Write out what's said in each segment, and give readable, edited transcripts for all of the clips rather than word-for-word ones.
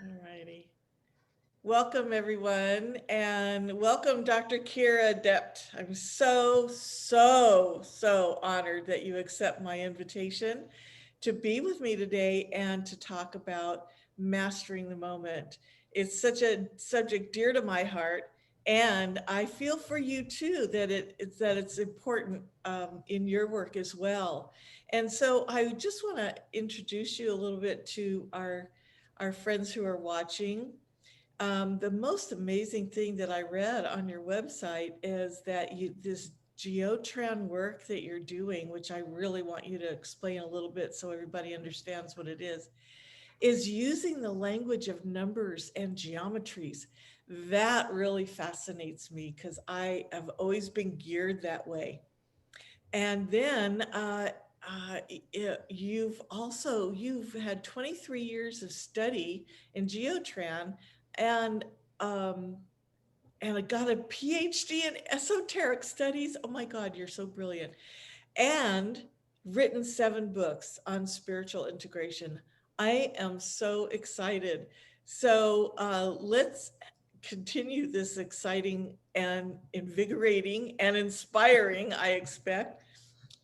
All righty. Welcome, everyone, and welcome, Dr. Kyre Adept. I'm so honored that you accept my invitation to be with me today and to talk about mastering the moment. It's such a subject dear to my heart, and I feel for you too that it's important in your work as well. And so I just want to introduce you a little bit to our friends who are watching. The most amazing thing that I read on your website is that this geotran work that you're doing, which I really want you to explain a little bit so everybody understands what it is using the language of numbers and geometries. That really fascinates me because I have always been geared that way. And then you've had 23 years of study in geotran, and um, and I got a PhD in esoteric studies. Oh my God, you're so brilliant! And written 7 books on spiritual integration. I am so excited. So let's continue this exciting and invigorating and inspiring, I expect,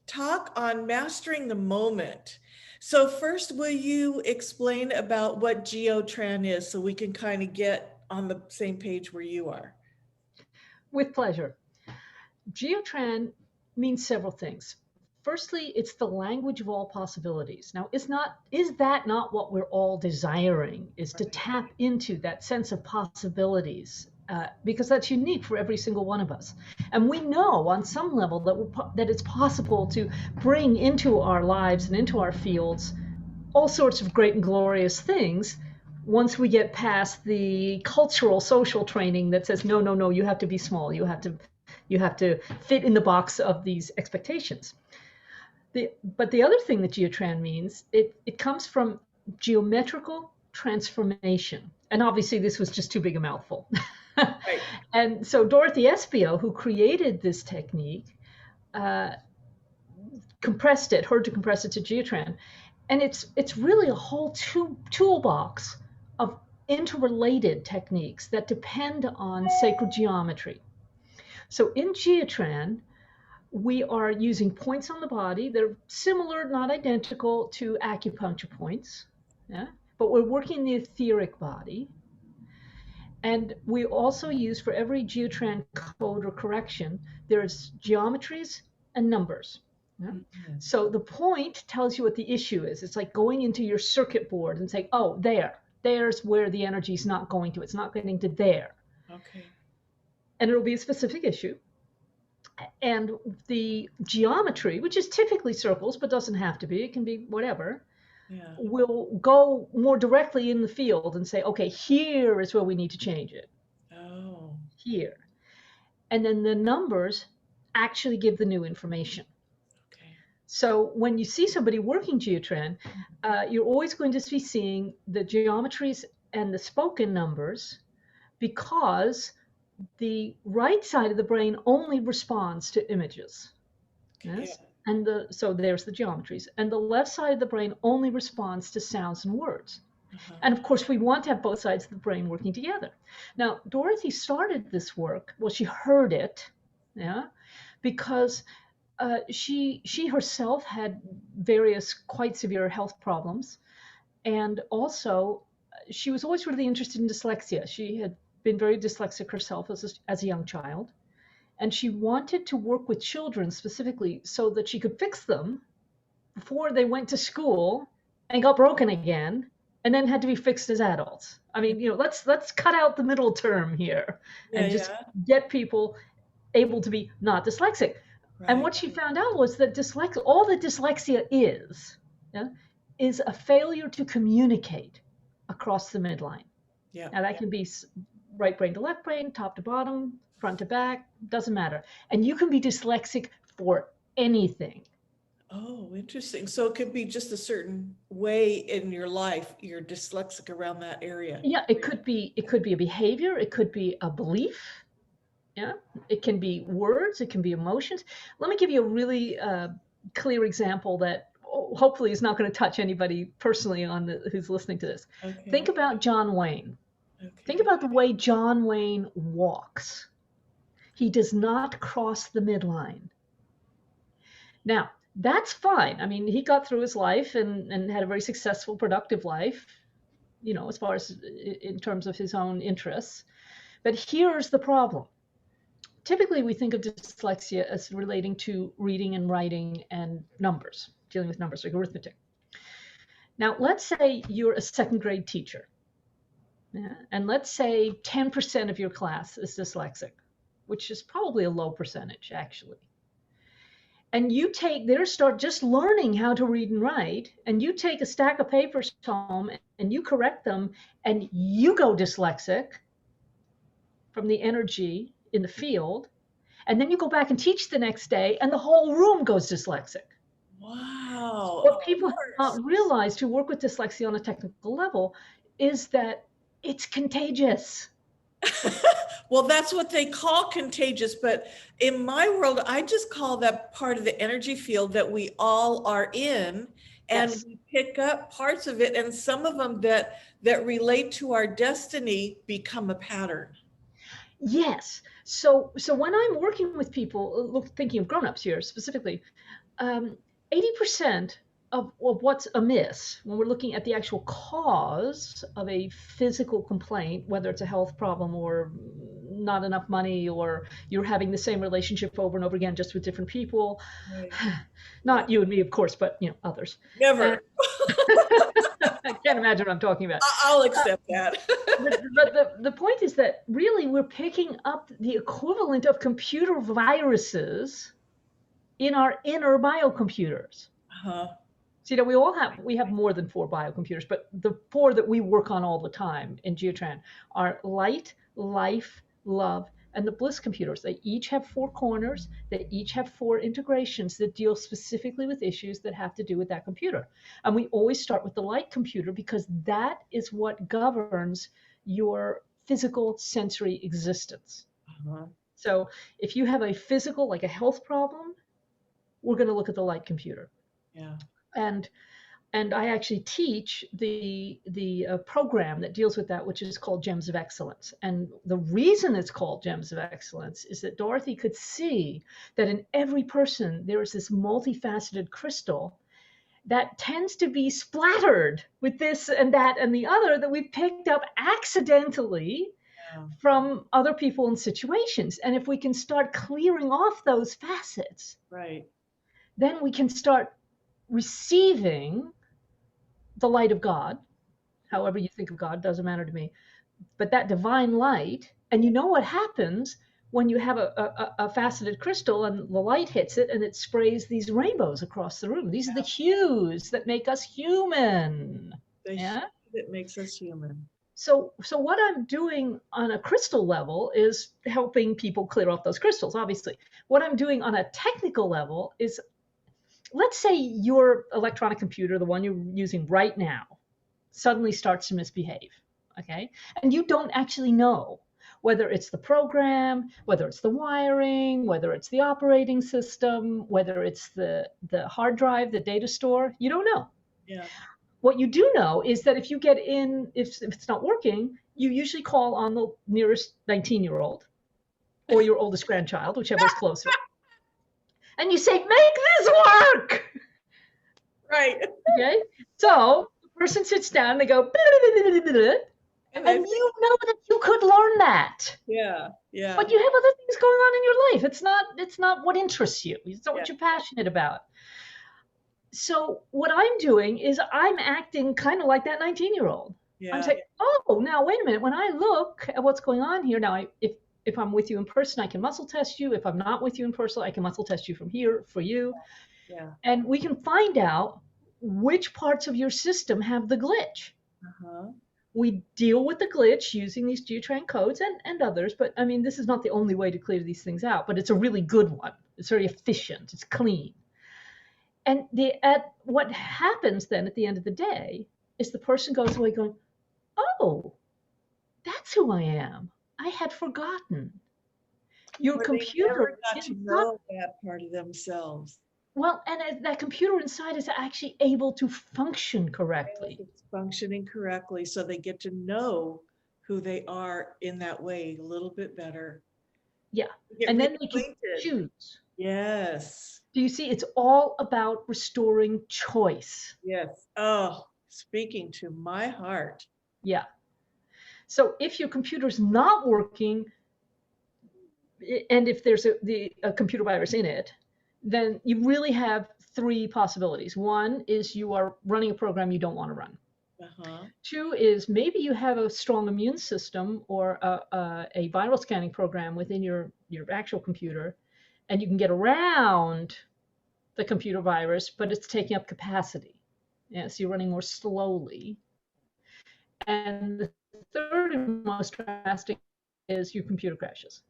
talk on mastering the moment. So first, will you explain about what geotran is so we can kind of get on the same page where you are? With pleasure. Geotran means several things. Firstly, it's the language of all possibilities. Now, is that not what we're all desiring? Is to Right. tap into that sense of possibilities, because that's unique for every single one of us. And we know on some level that it's possible to bring into our lives and into our fields all sorts of great and glorious things once we get past the cultural social training that says no, no, no, you have to be small, you have to fit in the box of these expectations. But the other thing that geotran means, it comes from geometrical transformation, and obviously this was just too big a mouthful. Right. And so Dorothy Espio, who created this technique, uh, heard to compress it to geotran, and it's really a whole toolbox of interrelated techniques that depend on sacred geometry. So in geotran, we are using points on the body that are similar, not identical, to acupuncture points. Yeah? But we're working the etheric body. And we also use, for every geotran code or correction, there's geometries and numbers. Yeah? Mhm. So the point tells you what the issue is. It's like going into your circuit board and saying, oh, there's where the energy is not going to. It's not getting to there. Okay. And it'll be a specific issue. And the geometry, which is typically circles, but doesn't have to be, it can be whatever, Yeah. will go more directly in the field and say, okay, here is where we need to change it. Oh. Here. And then the numbers actually give the new information. Okay. So when you see somebody working geotran, you're always going to be seeing the geometries and the spoken numbers, because the right side of the brain only responds to images. Okay. Yes. So there's the geometries. And the left side of the brain only responds to sounds and words. Uh-huh. And of course, we want to have both sides of the brain working together. Now, Dorothy started this work, well, she heard it, yeah, because she herself had various quite severe health problems. And also, she was always really interested in dyslexia. She had been very dyslexic herself as a young child. And she wanted to work with children specifically so that she could fix them before they went to school and got broken again and then had to be fixed as adults. I Yeah. mean, let's cut out the middle term here Yeah. and just Yeah. get people able to be not dyslexic. And Right. what she found out was that all that dyslexia yeah, is a failure to communicate across the midline. Yeah. Now that can be right brain to left brain, top to bottom, front to back, doesn't matter. And you can be dyslexic for anything. Oh, interesting. So it could be just a certain way in your life you're dyslexic around that area. Yeah, it could be a behavior, it could be a belief, yeah, it can be words, it can be emotions. Let me give you a really clear example that hopefully is not going to touch anybody personally who's listening to this. Think Okay. about John Wayne. Think Okay. about the way John Wayne walks. He does not cross the midline. Now, that's fine. I mean, he got through his life and had a very successful, productive life, as far as in terms of his own interests. But here's the problem. Typically, we think of dyslexia as relating to reading and writing and numbers, dealing with numbers like arithmetic. Now, let's say you're a second grade teacher, and let's say 10% of your class is dyslexic, which is probably a low percentage, actually. And start just learning how to read and write, and you take a stack of papers home and you correct them, and you go dyslexic from the energy in the field, and then you go back and teach the next day, and the whole room goes dyslexic. Wow. What Of people have course. not realized who work with dyslexia on a technical level is that it's contagious. Well, that's what they call contagious, but in my world, I just call that part of the energy field that we all are in, and Yes. we pick up parts of it, and some of them that relate to our destiny become a pattern. Yes. So when I'm working with people, thinking of grown-ups here specifically, 80% of what's amiss when we're looking at the actual cause of a physical complaint, whether it's a health problem or not enough money, or you're having the same relationship over and over again, just with different people. Right. Yeah. Not you and me, of course, but others. And Never. I can't imagine what I'm talking about. I'll accept that. But the point is that really we're picking up the equivalent of computer viruses in our inner biocomputers. Uh-huh. So, we have more than 4 biocomputers, but the 4 that we work on all the time in Geotran are light, life, love, and the bliss computers. They each have 4 corners. They each have 4 integrations that deal specifically with issues that have to do with that computer. And we always start with the light computer because that is what governs your physical sensory existence. Uh-huh. So if you have a physical, like a health problem, we're going to look at the light computer. Yeah. And I actually teach the program that deals with that, which is called Gems of Excellence. And the reason it's called Gems of Excellence is that Dorothy could see that in every person there is this multifaceted crystal that tends to be splattered with this and that and the other that we picked up accidentally Yeah. from other people and situations. And if we can start clearing off those facets, Right. then we can start receiving the light of God, however you think of God, doesn't matter to me. But that divine light, and you know what happens when you have a faceted crystal and the light hits it and it sprays these rainbows across the room. These are the hues that make us human. The Yeah. hue that makes us human. So what I'm doing on a crystal level is helping people clear off those crystals, obviously. What I'm doing on a technical level is, let's say your electronic computer, the one you're using right now, suddenly starts to misbehave, okay? And you don't actually know whether it's the program, whether it's the wiring, whether it's the operating system, whether it's the hard drive, the data store. You don't know. Yeah. What you do know is that if you get in, if it's not working, you usually call on the nearest 19-year-old or your oldest grandchild, whichever is closer. And you say, make this work. Right. Okay. So the person sits down, they go, And and you know that you could learn that. yeah. Yeah. But you have other things going on in your life. It's not what interests you. It's not what Yeah. you're passionate about. So what I'm doing is I'm acting kind of like that 19-year-old. I'm Yeah. saying, oh, now wait a minute. When I look at what's going on here, now if I'm with you in person, I can muscle test you. If I'm not with you in person, I can muscle test you from here for you. Yeah. And we can find out which parts of your system have the glitch. Uh-huh. We deal with the glitch using these Geotran codes and others, but I mean, this is not the only way to clear these things out, but it's a really good one. It's very efficient. It's clean. And what happens then at the end of the day is the person goes away going, oh, that's who I am. I had forgotten. Your Or they computer never got is to not. know that part of themselves. Well, and that computer inside is actually able to function If correctly. it's functioning correctly, so they get to know who they are in that way a little bit better. Yeah. Get And then they can reacquainted. choose. Yes. Do you see? It's all about restoring choice. Yes. Oh, speaking to my heart. Yeah. So if your computer's not working, and if there's a computer virus in it, then you really have three possibilities. One is you are running a program you don't want to run. Uh-huh. Two is maybe you have a strong immune system or a viral scanning program within your actual computer, and you can get around the computer virus, but it's taking up capacity. Yeah, so you're running more slowly. And the third and most drastic is your computer crashes.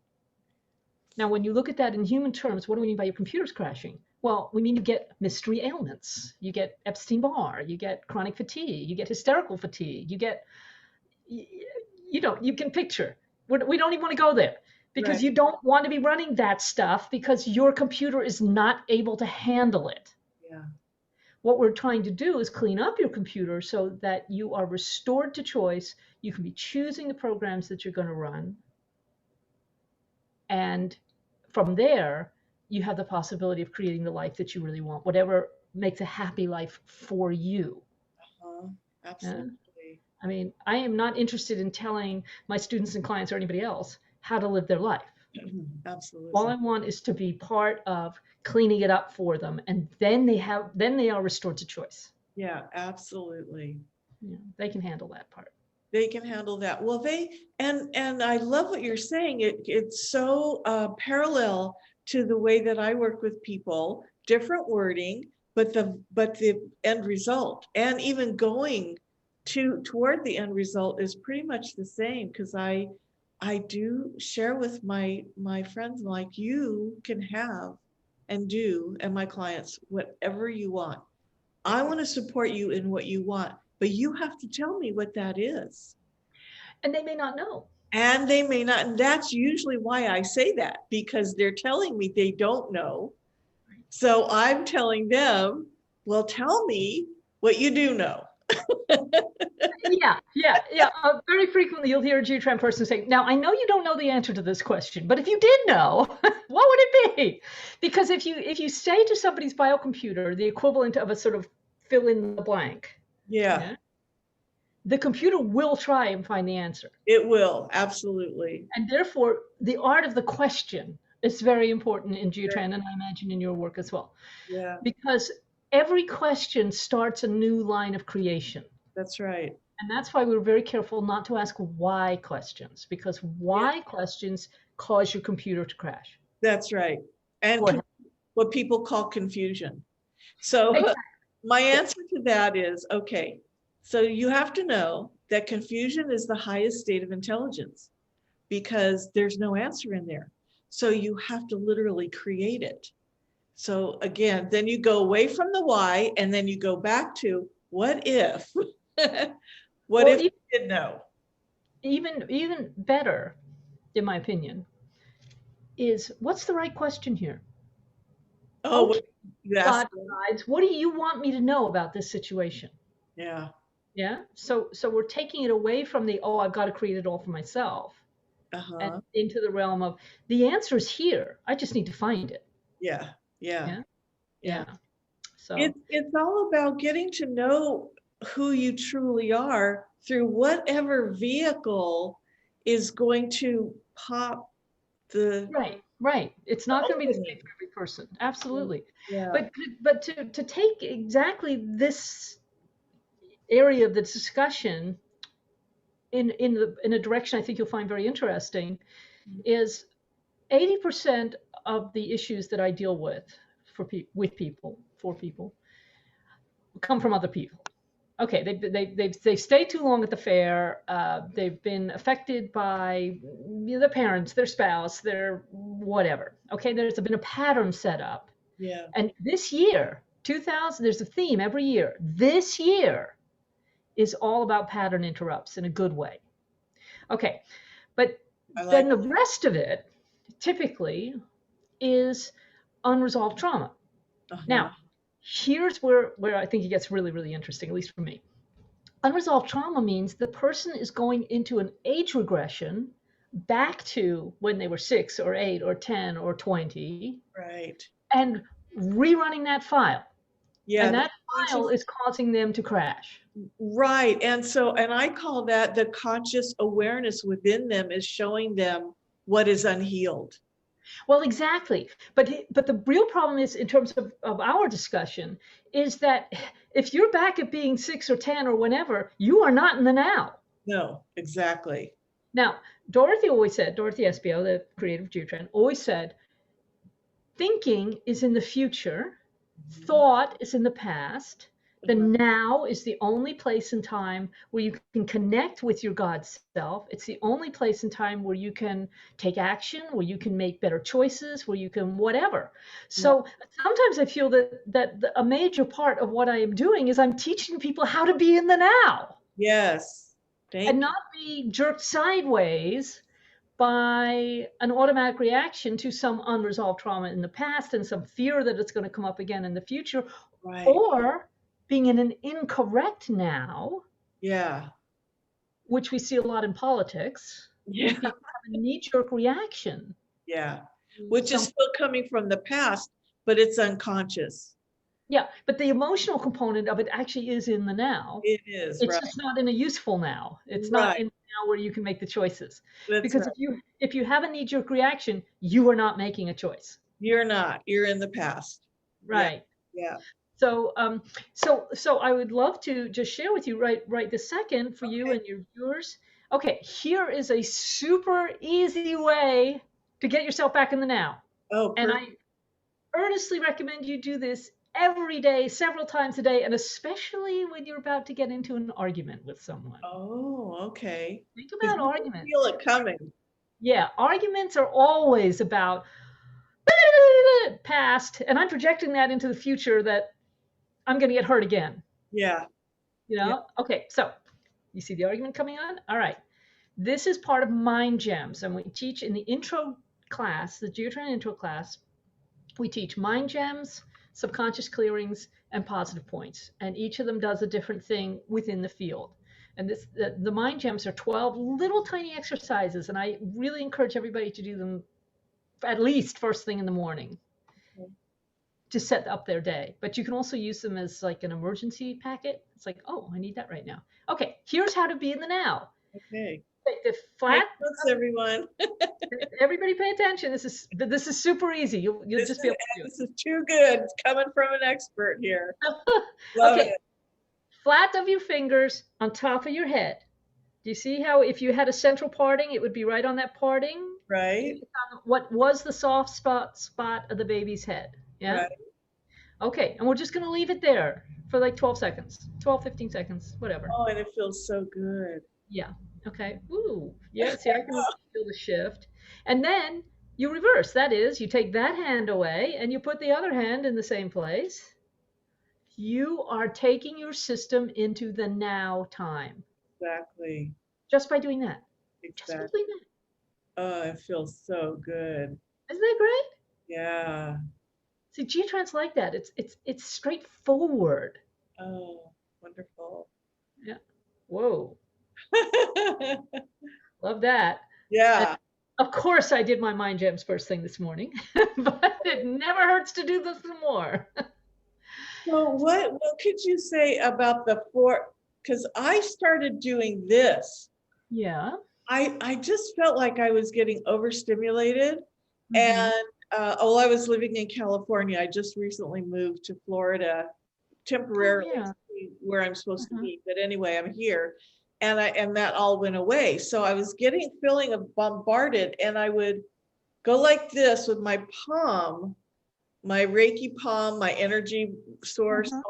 Now, when you look at that in human terms, what do we mean by your computers crashing? Well, we mean you get mystery ailments. You get Epstein-Barr, you get chronic fatigue, you get hysterical fatigue, you get, you know, you can picture. We don't even want to go there because Right. you don't want to be running that stuff because your computer is not able to handle it. Yeah. What we're trying to do is clean up your computer so that you are restored to choice. You can be choosing the programs that you're going to run. And from there, you have the possibility of creating the life that you really want, whatever makes a happy life for you. Uh-huh. Yeah? Absolutely. I mean, I am not interested in telling my students and clients or anybody else how to live their life. All I Absolutely. want is to be part of cleaning it up for them, and then they are restored to choice. Yeah, absolutely. You know, they can handle that part. They can handle that. Well, and I love what you're saying. It's so parallel to the way that I work with people, different wording, but the end result and even going toward the end result is pretty much the same because I do share with my friends like you can have and do and my clients whatever you want. I want to support you in what you want, but you have to tell me what that is. And they may not know. And they may not, and that's usually why I say that, because they're telling me they don't know. So I'm telling them, well, tell me what you do know. Yeah. Very frequently, you'll hear a G-Tran person say, "Now, I know you don't know the answer to this question, but if you did know, what would it be?" Because if you say to somebody's biocomputer the equivalent of a sort of fill in the blank, Yeah, yeah, the computer will try and find the answer. it will. Absolutely. And therefore, the art of the question is very important in G-Tran, and I imagine in your work as well, Yeah, because every question starts a new line of creation. that's right. And that's why we were very careful not to ask why questions, because Yeah, why questions cause your computer to crash. that's right. Go And ahead. what people call confusion. So Exactly. my Yeah. answer to that is, okay, so you have to know that confusion is the highest state of intelligence because there's no answer in there. So you have to literally create it. So again, then you go away from the why and then you go back to what if? What Well, if you did know? even better, in my opinion, is what's the right question here? Oh, Okay, what you asked God them? decides, what do you want me to know about this situation? Yeah. Yeah. So we're taking it away from the, oh, I've got to create it all for myself, and Uh-huh. into the realm of the answer is here. I just need to find it. Yeah. Yeah. Yeah. Yeah. Yeah. So It's all about getting to know who you truly are through whatever vehicle is going to pop the right. It's not going to be the same opening. for every person. Absolutely. Yeah. But to take exactly this area of the discussion in a direction I think you'll find very interesting is 80% of the issues that I deal with with people for people come from other people. Okay, they stay too long at the fair. They've been affected by their parents, their spouse, their whatever. Okay, there's been a pattern set up, Yeah. and this year, 2000, there's a theme every year. This year is all about pattern interrupts in a good way. Okay, but I then like the rest of it typically is unresolved trauma. Uh-huh. Now, here's where I think it gets really, really interesting, at least for me. Unresolved trauma means the person is going into an age regression back to when they were 6 or 8 or 10 or 20 Right. and rerunning that file. Yeah, And the that file conscious, is causing them to crash. right. And I call that the conscious awareness within them is showing them what is unhealed. Well, exactly. But the real problem is, in terms of our discussion, is that if you're back at being 6 or 10 or whenever, you are not in the now. No, exactly. Now, Dorothy Espio, the creator of Geotron, always said, thinking is in the future, Mhm. thought is in the past, the Uh-huh. now is the only place and time where you can connect with your God self. It's the only place and time where you can take action, where you can make better choices, where you can whatever. Yeah. So sometimes I feel that a major part of what I am doing is I'm teaching people how to be in the now Yes. and Thank you. not be jerked sideways by an automatic reaction to some unresolved trauma in the past and some fear that it's going to come up again in the future, Right. or being in an incorrect now, Yeah. which we see a lot in politics, where Yeah. people have a knee jerk reaction Yeah. to Which is some. still coming from the past, but it's unconscious. Yeah, but the emotional component of it actually is in the now. It is, It's right. just not in a useful now. It's not Right. in now where you can make the choices. That's Because right. if you have a knee jerk reaction, you are not making a choice. You're not. You're in the past. Yeah. Right. Yeah. So, so I would love to just share with you right this second for you Okay. and your viewers. Okay, here is a super easy way to get yourself back in the now. Oh, And perfect. I earnestly recommend you do this every day, several times a day, and especially when you're about to get into an argument with someone. Oh, okay. Think Because about you can arguments. feel it coming. Yeah, arguments are always about past, and I'm projecting that into the future that I'm going to get hurt again. Yeah. You Yeah. know? Okay, so you see the argument coming on? All right. This is part of Mind Gems, and we teach in the intro class, the Geotron intro class, we teach Mind Gems, subconscious clearings, and positive points. And each of them does a different thing within the field. And the Mind Gems are 12 little tiny exercises, and I really encourage everybody to do them at least first thing in the morning Okay. to set up their day. But you can also use them as like an emergency packet. It's like, oh, I need that right now. Okay, here's how to be in the now. Okay. Take the Take flat. notes, everyone. Everybody, pay attention. This is super easy. You'll This just is be able to do this is too good. It's coming from an expert here. it. Love Okay, it. flat of your fingers on top of your head. Do you see how if you had a central parting, it would be right on that parting? Right. What was the soft spot of the baby's head? Yeah. Right. Okay, and we're just gonna leave it there for like 12 seconds, 12, 15 seconds, whatever. Oh, and it feels so good. Yeah. Okay. Ooh. Yeah. See, I can feel the shift. And then you reverse. That is, you take that hand away and you put the other hand in the same place. You are taking your system into the now time Exactly. just by doing that. Just by Exactly. doing that. Oh, it feels so good. Isn't that great? Yeah. See, G-Trans like that. It's straightforward. Oh, wonderful. Yeah. Whoa. Love that. And Yeah. of course, I did my mind gems first thing this morning, but it never hurts to do this some more. So what could you say about the four? Because I started doing this. Yeah. I just felt like I was getting overstimulated. Mm-hmm. And I was living in California. I just recently moved to Florida Oh temporarily yeah. to see where I'm supposed to Uh-huh. be. But anyway, I'm here. And that all went away. So I was getting feeling of bombarded, and I would go like this with my palm, my Reiki palm, my energy source, Uh-huh.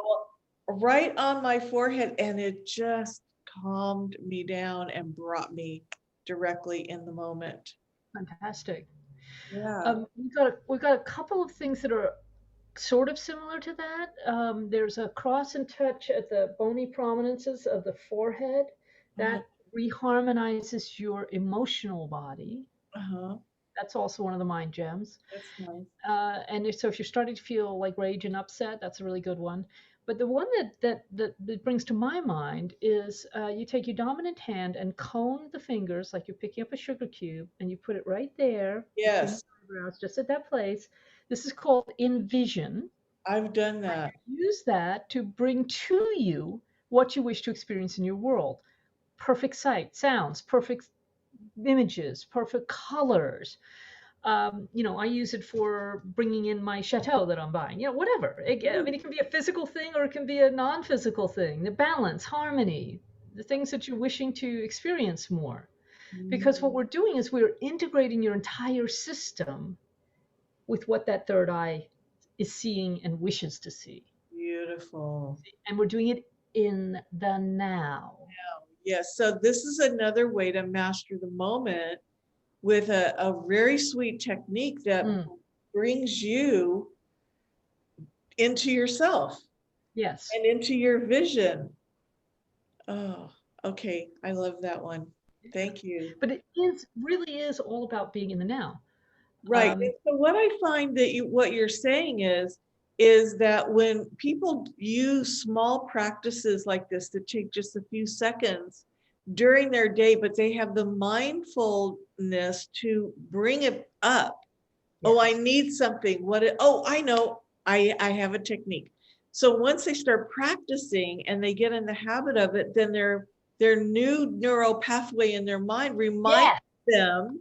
all right on my forehead, and it just calmed me down and brought me directly in the moment. Fantastic. Yeah. We've got a couple of things that are sort of similar to that. There's a cross and touch at the bony prominences of the forehead Uh-huh. that reharmonizes your emotional body. Uh-huh. That's also one of the mind gems. That's nice. So if you're starting to feel like rage and upset, that's a really good one. But the one that brings to my mind is you take your dominant hand and cone the fingers like you're picking up a sugar cube, and you put it right there between Yes, your eyebrows, just at that place. This is called envision. I've done that. Use that to bring to you what you wish to experience in your world. Perfect sight, sounds, perfect images, perfect colors. I use it for bringing in my chateau that I'm buying, whatever. I mean, it can be a physical thing or it can be a non-physical thing. The balance, harmony, the things that you're wishing to experience more. Because what Mm, we're doing is we're integrating your entire system with what that third eye is seeing and wishes to see. beautiful. And we're doing it in the now. Yes, so this is another way to master the moment with a very sweet technique that Mm, brings you into yourself yes. and into your vision. Oh, okay. I love that one. Thank you. But it is really is all about being in the now. Right. Um, And so what I find that what you're saying is that when people use small practices like this that take just a few seconds during their day, but they have the mindfulness to bring it up. Oh, I yes. need something. Oh, I know. I have a technique. So once they start practicing and they get in the habit of it, then their new neural pathway in their mind reminds Yes. them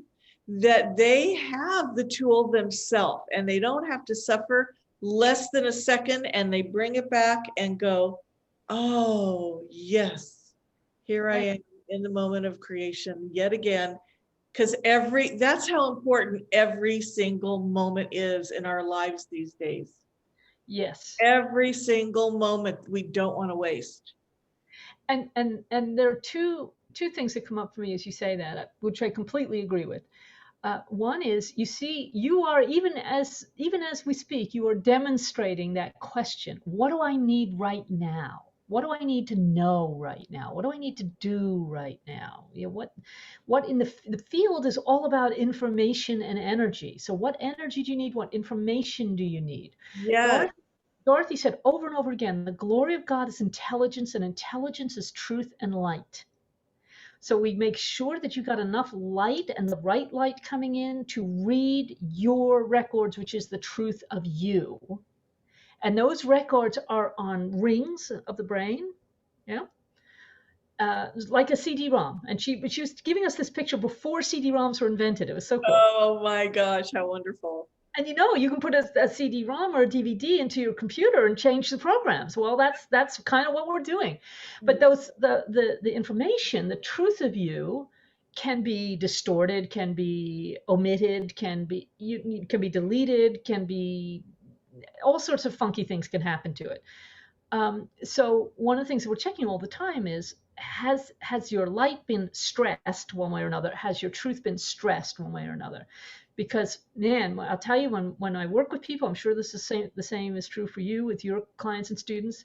that they have the tool themselves and they don't have to suffer less than a second, and they bring it back and go, oh, yes, here I Right. am in the moment of creation yet again. Because that's how important every single moment is in our lives these days. Yes. Every single moment we don't want to waste. And there are two things that come up for me as you say that, which I completely agree with. One is you see you are even as we speak, you are demonstrating that question. What do I need right now? What do I need to know right now? What do I need to do right now? What in the field is all about information and energy. So what energy do you need? What information do you need? Yes, Dorothy Dorothy said over and over again, the glory of God is intelligence, and intelligence is truth and light. So we make sure that you got enough light and the right light coming in to read your records, which is the truth of you. And those records are on rings of the brain, yeah, like a CD-ROM. And she was giving us this picture before CD-ROMs were invented. It was so cool. oh my gosh, how wonderful. And you can put a CD-ROM or a DVD into your computer and change the programs. Well, that's kind of what we're doing. But the information, the truth of you, can be distorted, can be omitted, can be deleted, can be all sorts of funky things can happen to it. So one of the things that we're checking all the time is has your light been stressed one way or another? Has your truth been stressed one way or another? Because man, I'll tell you, when I work with people, I'm sure this is the same is true for you with your clients and students,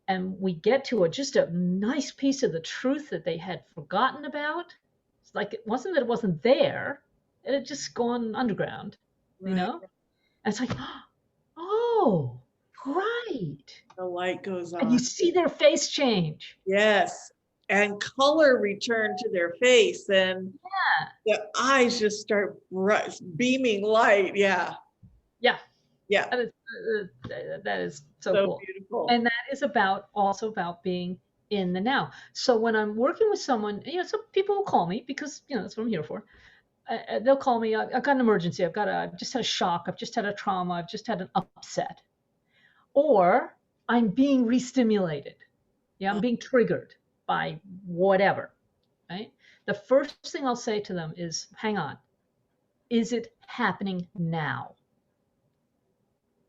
and we get to just a nice piece of the truth that they had forgotten about. It's like it wasn't that it wasn't there; it had just gone underground, you Right. know. And it's like, oh, right. The light goes And you on. see their face change. Yes. And color return to their face, and the eyes just start beaming light. Yeah. Yeah, Yeah. that is so So cool. beautiful. And that is also about being in the now. So when I'm working with someone, some people will call me because that's what I'm here for. They'll call me. I've got an emergency. I've just had a shock. I've just had a trauma. I've just had an upset, or I'm being re-stimulated. Yeah, I'm being triggered by whatever. Right. The first thing I'll say to them is, "Hang on. Is it happening now?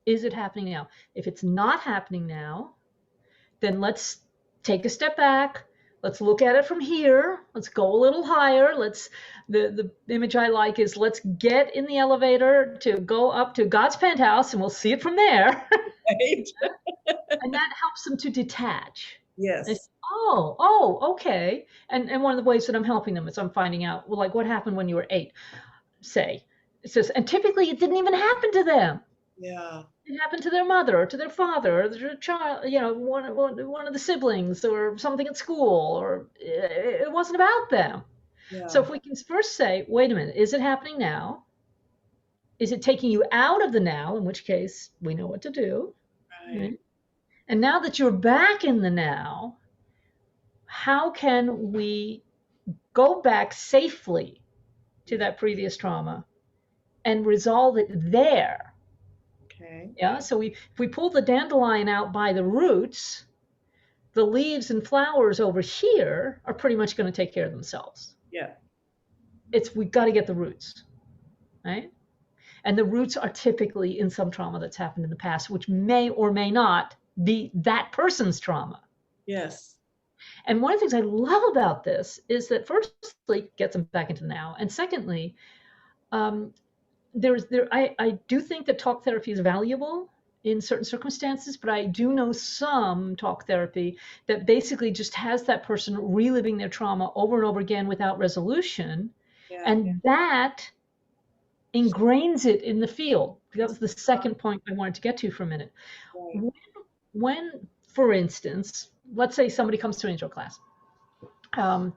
Is it happening now? If it's not happening now, then let's take a step back. Let's look at it from here. Let's go a little higher. The image I like is let's get in the elevator to go up to God's penthouse and we'll see it from there." Right? And that helps them to detach. They say, Yes. oh, okay. And one of the ways that I'm helping them is I'm finding out, well, like what happened when you were 8, say. It says, and typically it didn't even happen to them. Yeah. It happened to their mother or to their father or their child, one of the siblings or something at school, or it wasn't about them. So Yeah. if we can first say, wait a minute, is it happening now? Is it taking you out of the now? In which case we know what to do. Right. Right? And now that you're back in the now, how can we go back safely to Yeah. that previous trauma and resolve it there? Okay. Yeah. So if we pull the dandelion out by the roots, the leaves and flowers over here are pretty much going to take care of themselves. Yeah. We've got to get the roots, right? And the roots are typically in some trauma that's happened in the past, which may or may not be that person's trauma. Yes. And one of the things I love about this is that firstly, it gets them back into the now. And secondly, um, I do think that talk therapy is valuable in certain circumstances, but I do know some talk therapy that basically just has that person reliving their trauma over and over again without resolution. Yeah. And that ingrains it in the field. That was the second point I wanted to get to for a minute. Right. When for instance, let's say somebody comes to an intro class, um,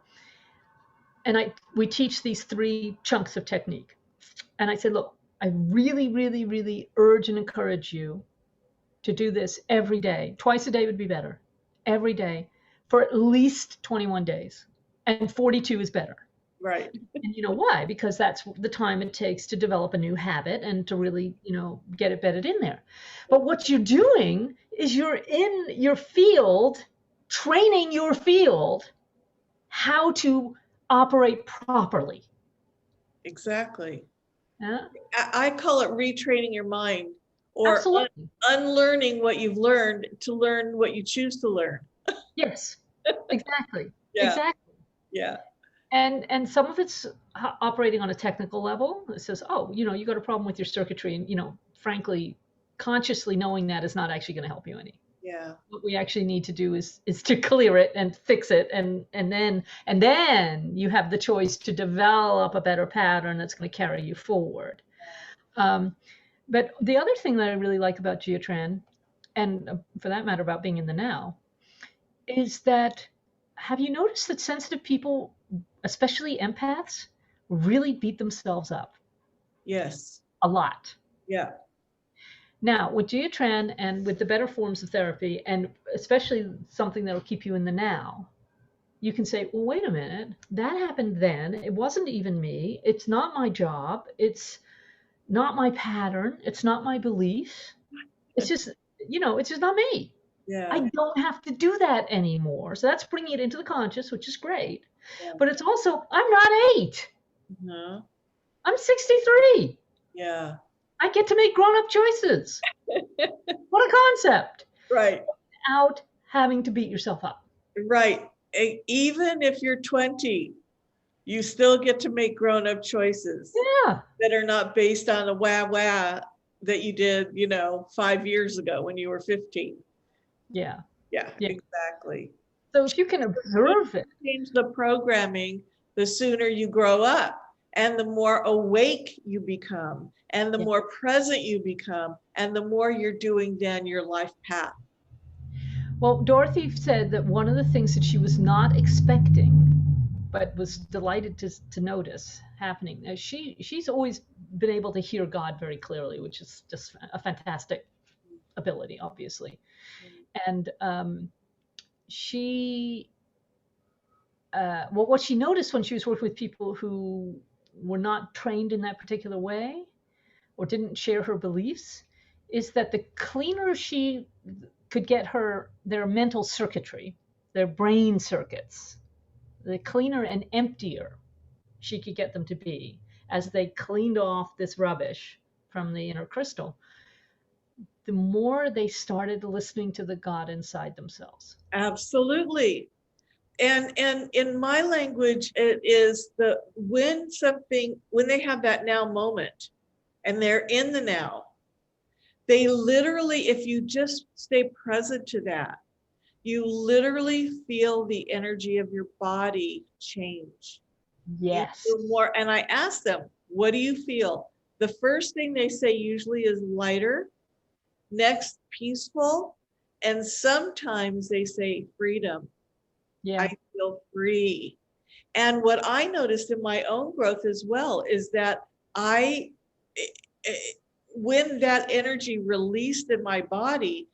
and we teach these 3 chunks of technique. And I said, look, I really, really, really urge and encourage you to do this every day. Twice a day would be better. Every day for at least 21 days. And 42 is better. Right. And you know why? Because that's the time it takes to develop a new habit and to really, get it bedded in there. But what you're doing is you're in your field, training your field how to operate properly. Exactly. Yeah, I call it retraining your mind, or absolutely. unlearning what you've learned to learn what you choose to learn. Yes, exactly. Yeah. Exactly. Yeah. And some of it's operating on a technical level. It says, oh, you got a problem with your circuitry, and frankly, consciously knowing that is not actually going to help you any. Yeah. What we actually need to do is to clear it and fix it, and then you have the choice to develop a better pattern that's going to carry you forward. Um, but the other thing that I really like about Geotran, and for that matter about being in the now, is that, have you noticed that sensitive people, especially empaths, really beat themselves up Yes. a lot? Yeah. Now, with Geotran and with the better forms of therapy, and especially something that'll keep you in the now, you can say, well, wait a minute, that happened then. It wasn't even me. It's not my job. It's not my pattern. It's not my belief. It's just, it's just not me. Yeah. I don't have to do that anymore. So that's bringing it into the conscious, which is great. Yeah. But it's also, I'm not 8. Uh-huh. I'm 63. Yeah. I get to make grown up choices. What a concept. Right. Without having to beat yourself up. Right. Even if you're 20, you still get to make grown-up choices Yeah. that are not based on a wah that you did, 5 years ago when you were 15. Yeah. Yeah, Yeah. exactly. So if you can observe it. Change the programming, the sooner you grow up, and the more awake you become, and the more present you become, and the more you're doing down your life path. Well, Dorothy said that one of the things that she was not expecting, but was delighted to notice happening. Now, she's always been able to hear God very clearly, which is just a fantastic ability, obviously. And what she noticed when she was working with people who were not trained in that particular way or didn't share her beliefs is that the cleaner she could get their mental circuitry, their brain circuits, the cleaner and emptier she could get them to be as they cleaned off this rubbish from the inner crystal, the more they started listening to the God inside themselves. Absolutely. And in my language, it is when they have that now moment and they're in the now, they literally, if you just stay present to that, you literally feel the energy of your body change. Yes. You feel more, and I ask them, what do you feel? the first thing they say usually is lighter, next peaceful, and sometimes they say freedom. I Yeah. feel free. And what I noticed in my own growth as well is that I, when that energy released in my body,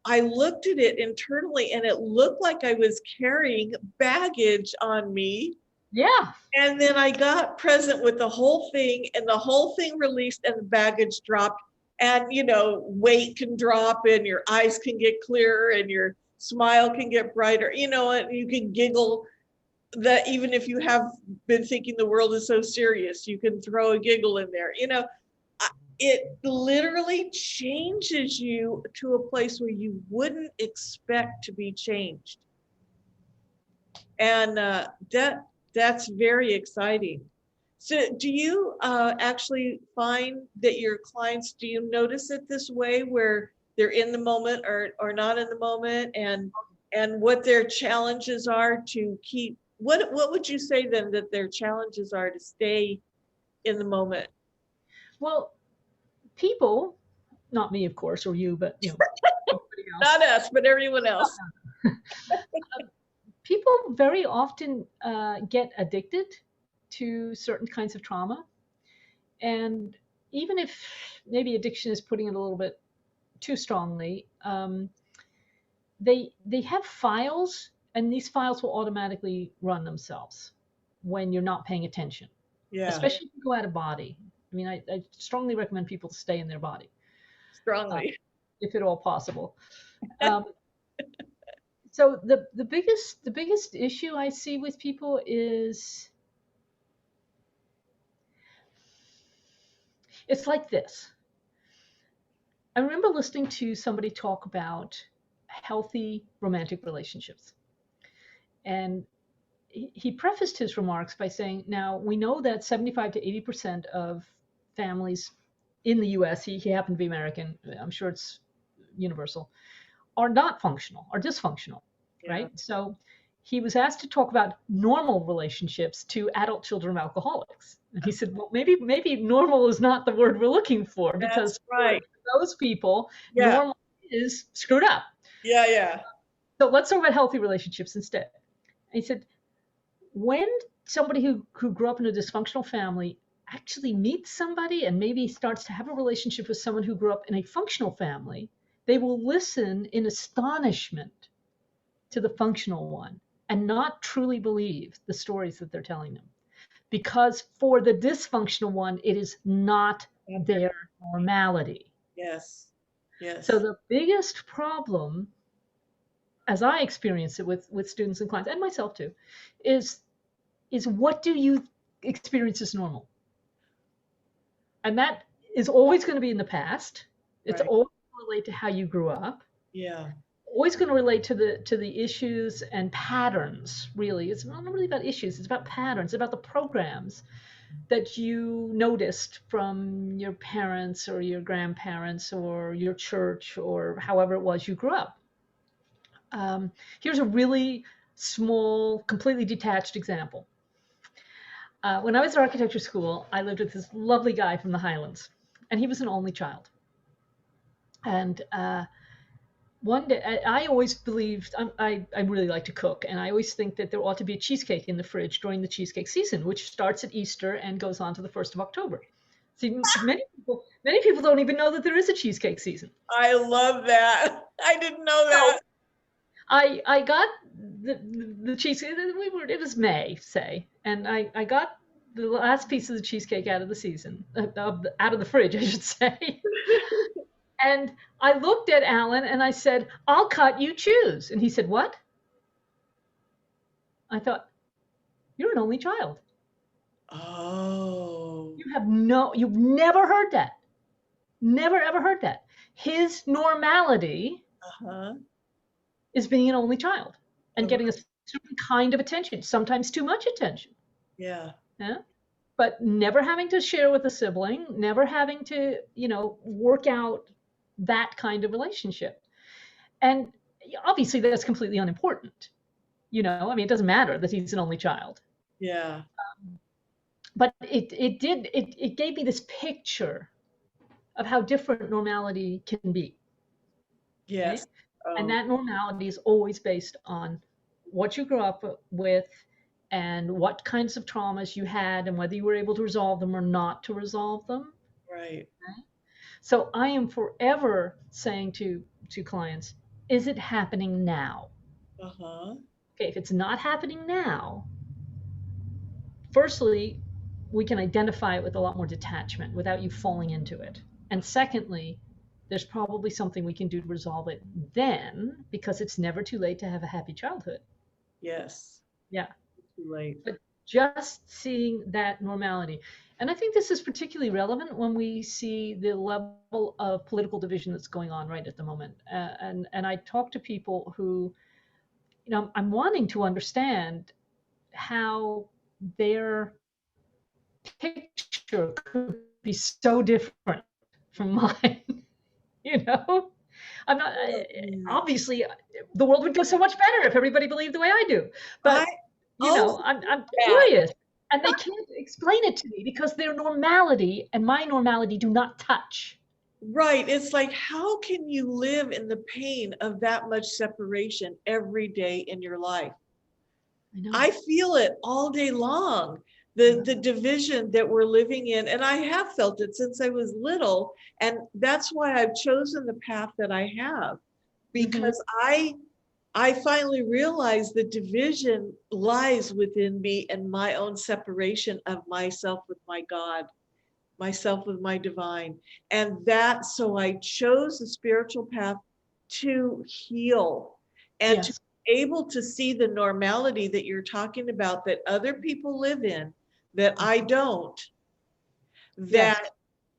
I looked at it internally and it looked like I was carrying baggage on me. Yeah. And then I got present with the whole thing, and the whole thing released and the baggage dropped. And, weight can drop and your eyes can get clearer and your smile can get brighter, and you can giggle, that even if you have been thinking the world is so serious, you can throw a giggle in there. It literally changes you to a place where you wouldn't expect to be changed. And that's very exciting. So do you actually find that your clients, do you notice it this way, where they're in the moment or not in the moment, and what their challenges are to keep, what would you say then that their challenges are to stay in the moment? Well, people, not me, of course, or you, but everybody else. Not us, but everyone else. People very often get addicted to certain kinds of trauma. And even if maybe addiction is putting it a little bit too strongly, they have files, and these files will automatically run themselves when you're not paying attention, Yeah, especially if you go out of body. I mean, I strongly recommend people to stay in their body, uh, strongly. if at all possible. Um, so the biggest issue I see with people is it's like this. I remember listening to somebody talk about healthy romantic relationships. And he prefaced his remarks by saying, now we know that 75 to 80% of families in the US, he happened to be American, I'm sure it's universal, are not functional, are dysfunctional, Yeah. right? So he was asked to talk about normal relationships to adult children of alcoholics. And he said, well, maybe normal is not the word we're looking for, That's because for right. those people, Yeah. normal is screwed up. Yeah. Yeah. So let's talk about healthy relationships instead. And he said, when somebody who grew up in a dysfunctional family actually meets somebody and maybe starts to have a relationship with someone who grew up in a functional family, they will listen in astonishment to the functional one and not truly believe the stories that they're telling them. Because for the dysfunctional one, it is not their normality. Yes. So Yes. the biggest problem, as I experience it with students and clients and myself too, is what do you experience as normal? And that is always going to be in the past. It's Right. always going to relate to how you grew up. Yeah. Always going to relate to the issues and patterns. Really, it's not really about issues. It's about patterns. It's about the programs that you noticed from your parents or your grandparents or your church or however it was you grew up. Here's a really small, completely detached example. When I was at architecture school, I lived with this lovely guy from the Highlands, and he was an only child. And one day, I always believed I really like to cook, and I always think that there ought to be a cheesecake in the fridge during the cheesecake season, which starts at Easter and goes on to the 1st of October. See, many people don't even know that there is a cheesecake season. I love that. I didn't know So that. I got the cheesecake. It was May, say, and I got the last piece of the cheesecake out of the season, out of the fridge, I should say. And I looked at Alan and I said, "I'll cut, you choose." And he said, "What?" I thought, "You're an only child. Oh. You've never heard that. Never ever heard that. His normality Uh-huh. is being an only child and Oh, getting a certain kind of attention, sometimes too much attention. yeah. Yeah? But never having to share with a sibling, never having to, work out that kind of relationship. And obviously that's completely unimportant. I mean, it doesn't matter that he's an only child. Yeah. But it gave me this picture of how different normality can be. Yes. Okay. And Oh, that normality is always based on what you grew up with and what kinds of traumas you had and whether you were able to resolve them or not to resolve them. right. So I am forever saying to clients, is it happening now? Uh-huh. Okay, if it's not happening now, firstly, we can identify it with a lot more detachment without you falling into it. And secondly, there's probably something we can do to resolve it then, because it's never too late to have a happy childhood. Yes. Yeah. Too late. But just seeing that normality. And I think this is particularly relevant when we see the level of political division that's going on right at the moment. And I talk to people who, I'm wanting to understand how their picture could be so different from mine. you know, I'm not, Well, yeah. obviously, the world would go so much better if everybody believed the way I do. I But also I'm think that. curious, and they can't explain it to me because their normality and my normality do not touch. Right. It's like, how can you live in the pain of that much separation every day in your life? I know. I feel it all day long. Yeah. The division that we're living in, and I have felt it since I was little, and that's why I've chosen the path that I have, Hmm. because I finally realized the division lies within me and my own separation of myself with my God, myself with my divine. And that, so I chose the spiritual path to heal and to Yes. be able to see the normality that you're talking about that other people live in, that I don't, Yes. that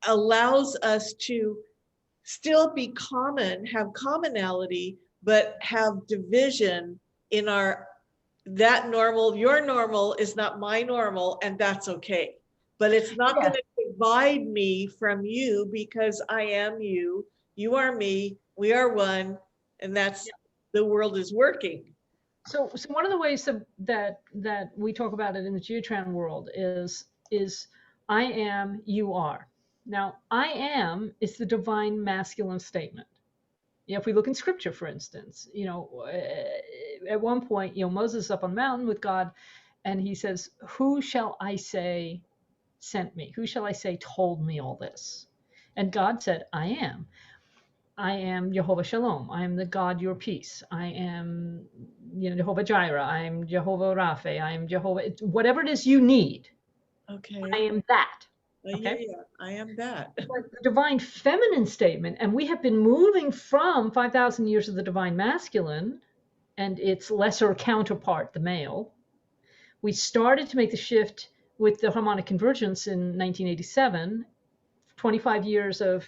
allows us to still be common, have commonality, but have division in our, that normal, your normal is not my normal, and that's okay. But it's not going Yes. to divide me from you because I am you, you are me, we are one, and that's the world is working. So one of the ways that we talk about it in the Geotran world is I am, you are. Now, I am is the divine masculine statement. If we look in scripture, for instance, at one point, Moses is up on the mountain with God, and he says, "Who shall I say sent me? Who shall I say told me all this?" And God said, "I am." I am Jehovah Shalom. I am the God your peace. I am, Jehovah Jireh. I am Jehovah Rapha. I am Jehovah. Whatever it is you need, I Okay. am that. Yeah, Okay. yeah, I am that. But the divine feminine statement, and we have been moving from 5,000 years of the divine masculine and its lesser counterpart, the male. We started to make the shift with the harmonic convergence in 1987, 25 years of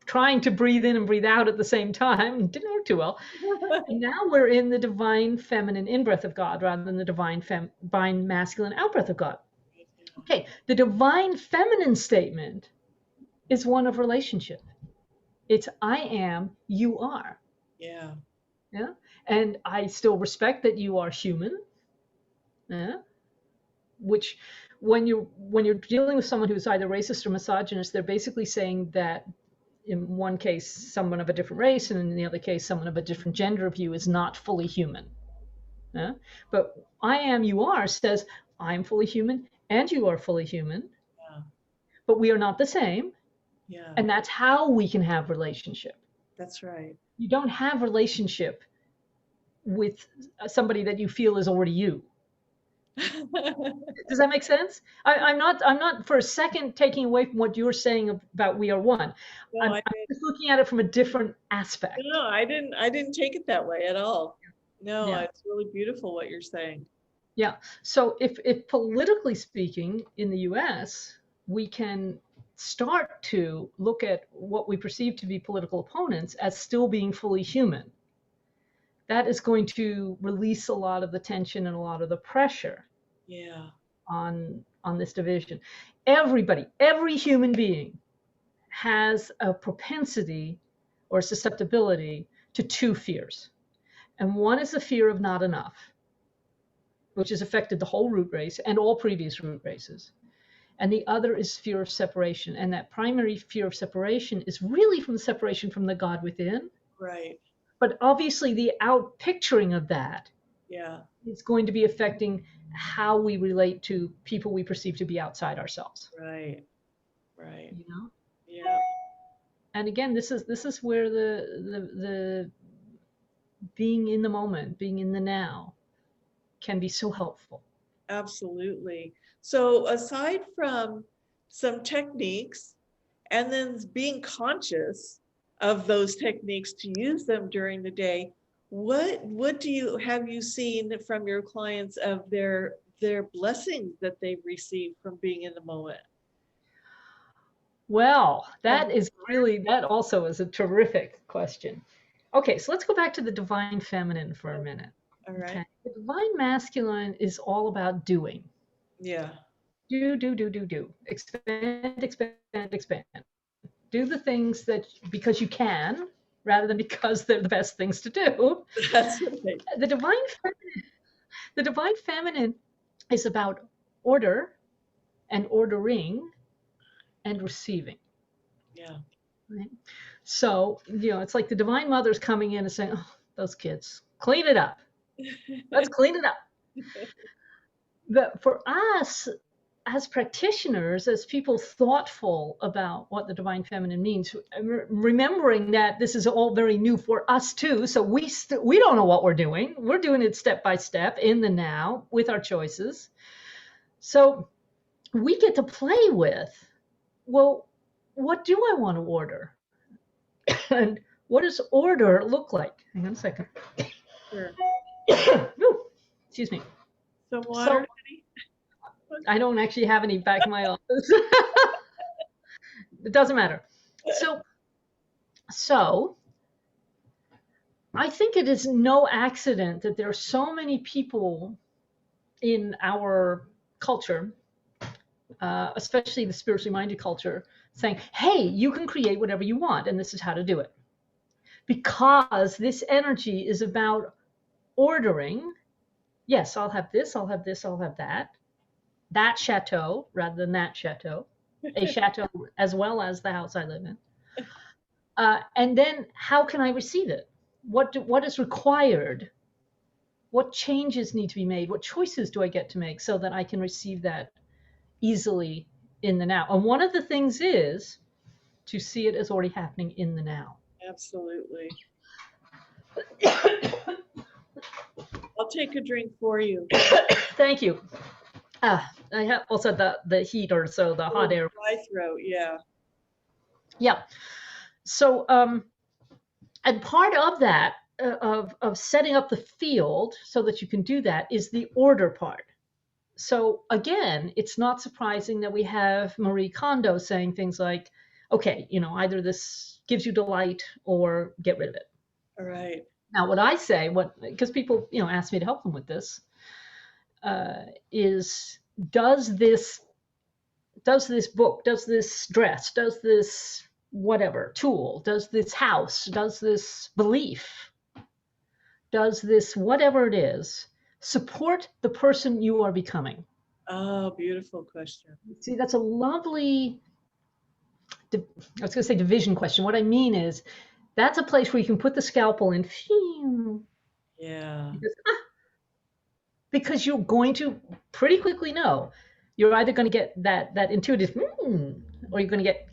trying to breathe in and breathe out at the same time. It didn't work too well. And now we're in the divine feminine in breath of God rather than the divine masculine out breath of God. Okay, the divine feminine statement is one of relationship. It's I am, you are. Yeah. Yeah. And I still respect that you are human. Yeah. Which when you're dealing with someone who's either racist or misogynist, they're basically saying that in one case someone of a different race and in the other case someone of a different gender of you is not fully human. Yeah? But I am, you are says I'm fully human and you are fully human, Yeah. but we are not the same. Yeah. And that's how we can have relationship. That's right. You don't have relationship with somebody that you feel is already you. Does that make sense? I'm not for a second taking away from what you're saying about we are one. No, I'm just looking at it from a different aspect. no, I didn't take it that way at all. No, Yeah. it's really beautiful what you're saying. Yeah. So if politically speaking in the US, we can start to look at what we perceive to be political opponents as still being fully human, that is going to release a lot of the tension and a lot of the pressure Yeah. on this division. Every human being has a propensity or susceptibility to two fears. And one is the fear of not enough. which has affected the whole root race and all previous root races. And the other is fear of separation. And that primary fear of separation is really from the separation from the God within. Right. But obviously, the out picturing of that Yeah. is going to be affecting how we relate to people we perceive to be outside ourselves. Right. Right. You know? Yeah. And again, this is where the being in the moment, being in the now, can be so helpful. Absolutely. So aside from some techniques and then being conscious of those techniques to use them during the day, what do you have you seen from your clients of their blessings that they've received from being in the moment? Well, Have- that also is a terrific question. Okay, so let's go back to the divine feminine for a minute. All right. Okay. The divine masculine is all about doing. Yeah. Do. Expand, expand, expand. Do the things that because you can rather than because they're the best things to do. That's right. The divine feminine, the divine feminine is about order and ordering and receiving. Yeah. Right? So, it's like the divine mother's coming in and saying, "Oh, those kids, clean it up. Let's clean it up." But for us, as practitioners, as people thoughtful about what the divine feminine means, remembering that this is all very new for us too, so we don't know what we're doing. We're doing it step by step in the now with our choices. So we get to play with, well, what do I want to order? And what does order look like? Hang on a second. Sure. Ooh, excuse me. Some water, So honey? I don't actually have any back in my office. It doesn't matter. So I think it is no accident that there are so many people in our culture, especially the spiritually minded culture, saying, hey, you can create whatever you want, and this is how to do it. Because this energy is about ordering. Yes, I'll have this, I'll have this, I'll have that. That chateau rather than that chateau. A chateau as well as the house I live in. And then how can I receive it? What is required? What changes need to be made? What choices do I get to make so that I can receive that easily in the now? And one of the things is to see it as already happening in the now. Absolutely. I'll take a drink for you. Thank you. I have also the heater, so the hot air. Dry throat, yeah. Yeah. So, and part of that, of setting up the field so that you can do that, is the order part. So again, it's not surprising that we have Marie Kondo saying things like, okay, either this gives you delight or get rid of it. All right. Now, what I say, because people, ask me to help them with this, is does this book, does this dress, does this whatever tool, does this house, does this belief, does this whatever it is support the person you are becoming? Oh, beautiful question. See, that's a lovely, I was going to say division question. What I mean is that's a place where you can put the scalpel in. Yeah. Because you're going to pretty quickly know you're either going to get that intuitive, or you're going to get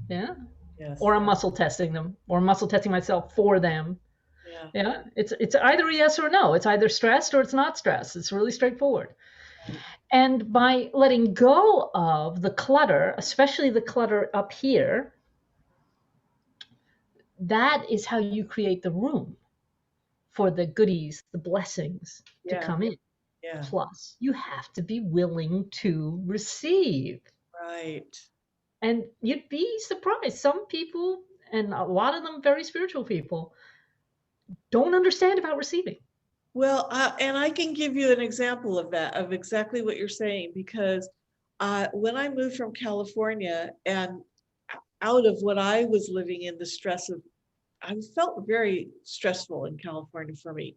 yeah, Yes. or I'm muscle testing them, or I'm muscle testing myself for them. Yeah, it's either a yes or a no. It's either stressed or it's not stressed. It's really straightforward. And by letting go of the clutter, especially the clutter up here, that is how you create the room for the goodies, the blessings to come in. Yeah. Plus, you have to be willing to receive. Right. And you'd be surprised. Some people, and a lot of them very spiritual people, don't understand about receiving. Well, and I can give you an example of that, of exactly what you're saying, because when I moved from California and out of what I was living in, the stress of, I felt very stressful in California for me.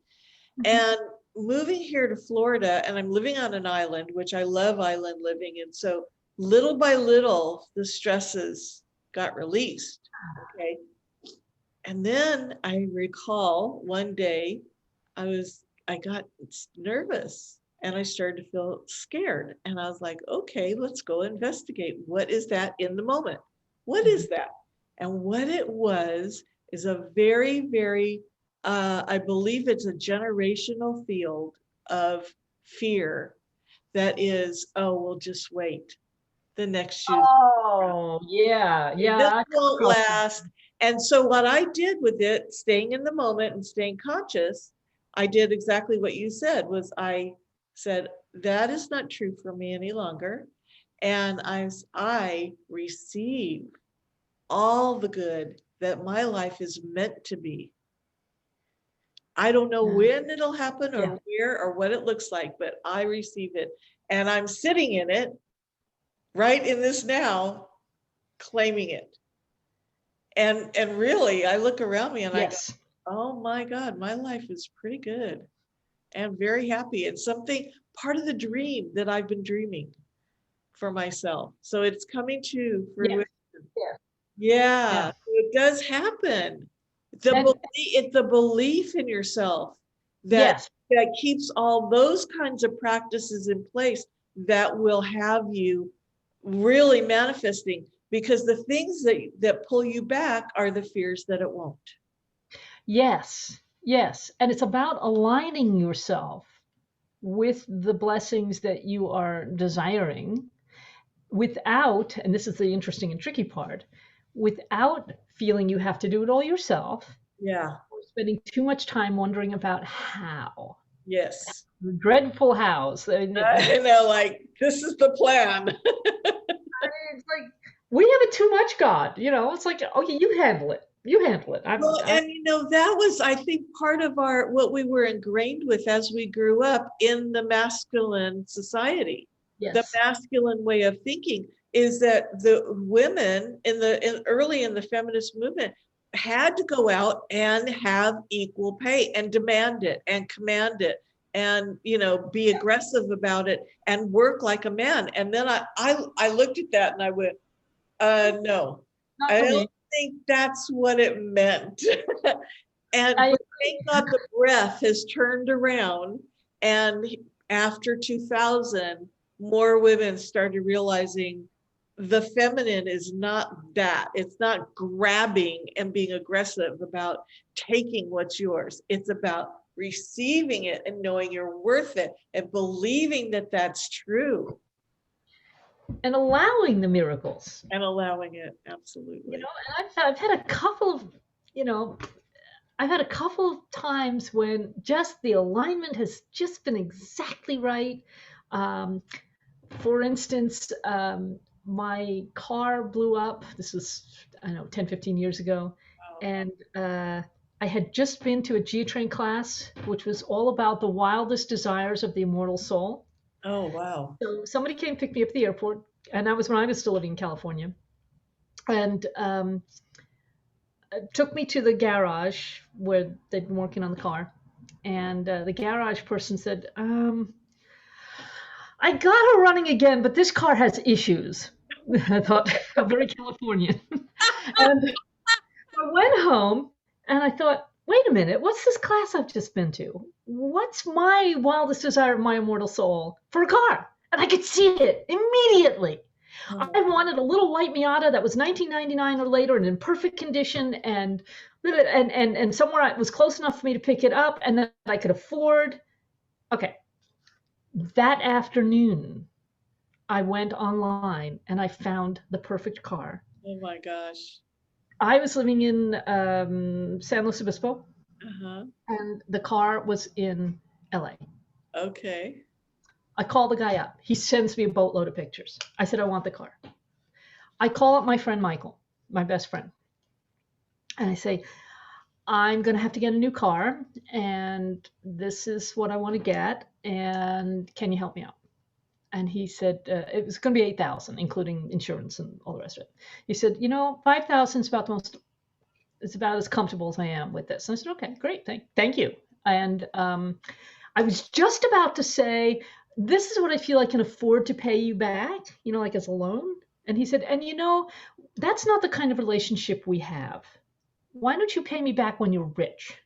And moving here to Florida, and I'm living on an island, which I love island living. And so little by little, the stresses got released. Okay. And then I recall one day I got nervous and I started to feel scared. And I was like, okay, let's go investigate. What is that in the moment? What is that? And what it was is a very, very, I believe it's a generational field of fear that is, oh, we'll just wait. The next shoe's Oh, yeah, this yeah. I come won't across that. last. And so what I did with it, staying in the moment and staying conscious, I did exactly what you said, was I said, that is not true for me any longer. And I receive all the good that my life is meant to be. I don't know Yeah, when it'll happen yeah, or where or what it looks like, but I receive it. And I'm sitting in it right in this now, claiming it. And really, I look around me and I go, yes. oh my God, my life is pretty good and very happy. And something, part of the dream that I've been dreaming for myself. So it's coming to Yeah, fruition. yeah, Yeah, yeah. so it does happen. And It's the belief in yourself that yes, that keeps all those kinds of practices in place that will have you really manifesting, because the things that pull you back are the fears that it won't. yes, yes. And it's about aligning yourself with the blessings that you are desiring without, and this is the interesting and tricky part, without feeling you have to do it all yourself Yeah. or spending too much time wondering about how. Yes. The dreadful hows. I know, like, this is the plan. It's like we have it too much, God. It's like, okay, you handle it. You handle it. Well, and that was, I think, part of what we were ingrained with as we grew up in the masculine society. The Yes. masculine way of thinking is that the women early in the feminist movement had to go out and have equal pay and demand it and command it and be aggressive about it and work like a man. And then I looked at that and I went, no, Not I for don't me. think that's what it meant. I But thank God the breath has turned around. And after 2000, more women started realizing the feminine is not that. It's not grabbing and being aggressive about taking what's yours. It's about receiving it and knowing you're worth it and believing that that's true and allowing the miracles. and allowing it. Absolutely. And I've had a couple of, you know, I've had a couple of times when just the alignment has just been exactly right. Um, for instance, my car blew up. This was, I don't know, 10, 15 years ago. Wow. And I had just been to a G-Train class, which was all about the wildest desires of the immortal soul. Oh, wow. So somebody came pick me up at the airport, and that was when I was still living in California, and took me to the garage where they'd been working on the car. And the garage person said, I got her running again, but this car has issues. I thought, I'm very Californian. And I went home and I thought, wait a minute, what's this class I've just been to? What's my wildest desire of my immortal soul for a car? And I could see it immediately. Oh, I wanted a little white Miata that was 1999 or later and in perfect condition and somewhere it was close enough for me to pick it up and that I could afford. Okay. That afternoon, I went online and I found the perfect car. oh my gosh. I was living in San Luis Obispo, Uh-huh. and the car was in LA. Okay. I call the guy up. He sends me a boatload of pictures. I said, I want the car. I call up my friend Michael, my best friend, and I say, I'm going to have to get a new car, and this is what I want to get, and can you help me out? And he said it was going to be 8,000, including insurance and all the rest of it. He said, 5,000 is about the most. It's about as comfortable as I am with this. And I said, okay, great, thank you. And I was just about to say, this is what I feel I can afford to pay you back, like as a loan. And he said, and that's not the kind of relationship we have. Why don't you pay me back when you're rich?